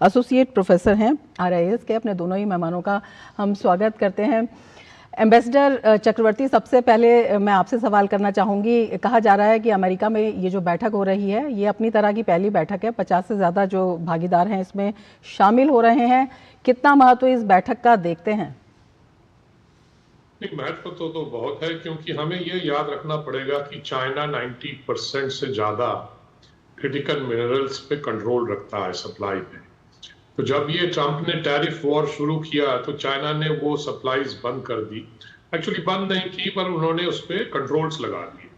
Associate professor हैं RIS के। अपने दोनों ही मेहमानों का हम स्वागत करते हैं। एम्बेसडर चक्रवर्ती, सबसे पहले मैं आपसे सवाल करना चाहूँगी। कहा जा रहा है कि अमेरिका में ये जो बैठक हो रही है ये अपनी तरह की पहली बैठक है। 50 से ज़्यादा जो भागीदार हैं इसमें शामिल हो रहे हैं। कितना महत्व इस बैठक का देखते हैं? महत्व तो बहुत है, क्योंकि हमें ये याद रखना पड़ेगा कि चाइना 90% से ज़्यादा क्रिटिकल मिनरल्स पे कंट्रोल रखता है, सप्लाई पे। तो जब ये ट्रंप ने टैरिफ वॉर शुरू किया तो चाइना ने वो सप्लाईज बंद कर दी। एक्चुअली बंद नहीं की, पर उन्होंने उस पर कंट्रोल्स लगा दिए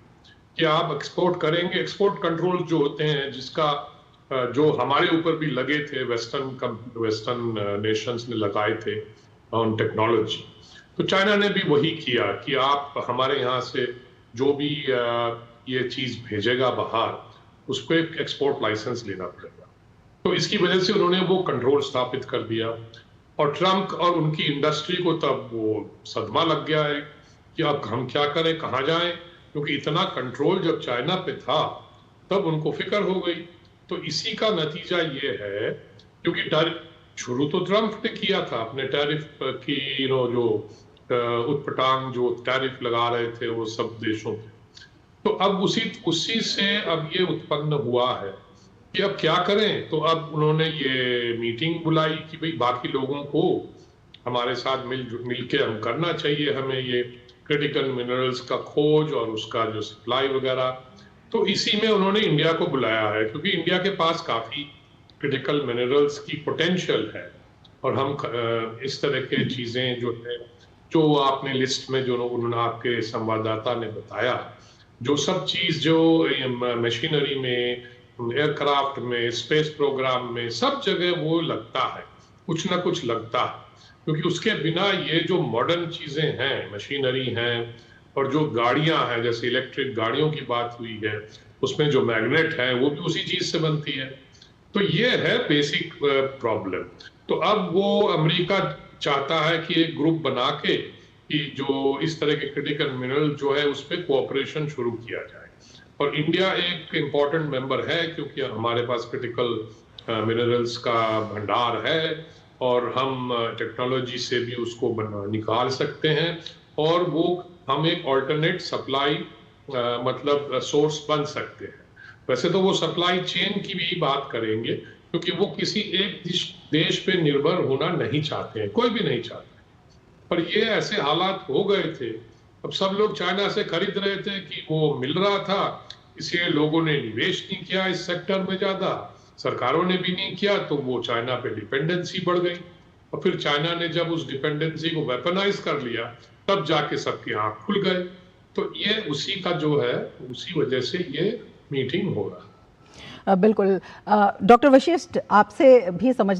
कि आप एक्सपोर्ट करेंगे। एक्सपोर्ट कंट्रोल जो होते हैं, जिसका जो हमारे ऊपर भी लगे थे, वेस्टर्न नेशंस ने लगाए थे ऑन टेक्नोलॉजी। तो चाइना ने भी वही किया कि आप हमारे यहाँ से जो भी ये चीज़ भेजेगा बाहर, उस पर एक्सपोर्ट लाइसेंस लेना पड़ेगा। तो इसकी वजह से उन्होंने वो कंट्रोल स्थापित कर दिया, और ट्रंप और उनकी इंडस्ट्री को तब वो सदमा लग गया है कि अब हम क्या करें, कहाँ जाएं, क्योंकि इतना कंट्रोल जब चाइना पे था तब उनको फिक्र हो गई। तो इसी का नतीजा ये है, क्योंकि शुरू तो ट्रंप ने किया था अपने टैरिफ की जो उटपटांग जो टैरिफ लगा रहे थे वो सब देशों पे। तो अब उसी से अब ये उत्पन्न हुआ है कि अब क्या करें। तो अब उन्होंने ये मीटिंग बुलाई कि भाई बाकी लोगों को हमारे साथ मिल के हम करना चाहिए, हमें ये क्रिटिकल मिनरल्स का खोज और उसका जो सप्लाई वगैरह। तो इसी में उन्होंने इंडिया को बुलाया है, क्योंकि इंडिया के पास काफ़ी क्रिटिकल मिनरल्स की पोटेंशियल है, और हम इस तरह के चीज़ें जो है, जो आपने लिस्ट में जो उन्होंने आपके संवाददाता ने बताया, जो सब चीज़ जो मशीनरी में, एयरक्राफ्ट में, स्पेस प्रोग्राम में, सब जगह वो लगता है, कुछ ना कुछ लगता है। क्योंकि उसके बिना ये जो मॉडर्न चीज़ें हैं, मशीनरी हैं, और जो गाड़ियां हैं, जैसे इलेक्ट्रिक गाड़ियों की बात हुई है, उसमें जो मैग्नेट है वो भी उसी चीज़ से बनती है। तो ये है बेसिक प्रॉब्लम। तो अब वो अमेरिका चाहता है कि एक ग्रुप बना के कि जो इस तरह के क्रिटिकल मिनरल जो है उस पर कोऑपरेशन शुरू किया जाए। और इंडिया एक इम्पॉर्टेंट मेंबर है, क्योंकि हमारे पास क्रिटिकल मिनरल्स का भंडार है, और हम टेक्नोलॉजी से भी उसको निकाल सकते हैं, और वो हम एक ऑल्टरनेट सप्लाई मतलब सोर्स बन सकते हैं। वैसे तो वो सप्लाई चेन की भी बात करेंगे, क्योंकि वो किसी एक देश पे निर्भर होना नहीं चाहते हैं, कोई भी नहीं चाहते। पर ये ऐसे हालात हो गए थे, अब सब लोग चाइना से खरीद रहे थे कि वो मिल रहा था, इसलिए लोगों ने निवेश नहीं किया इस सेक्टर में ज़्यादा, सरकारों ने भी नहीं किया, तो वो चाइना पे डिपेंडेंसी बढ़ गई। और फिर चाइना ने जब उस डिपेंडेंसी को वेपनाइज कर लिया, तब जाके सबके आँख खुल गए। तो ये उसी का जो है, उसी वजह से ये मीटिंग हो रहा है। बिल्कुल। डॉक्टर वशिष्ठ, आपसे भी समझ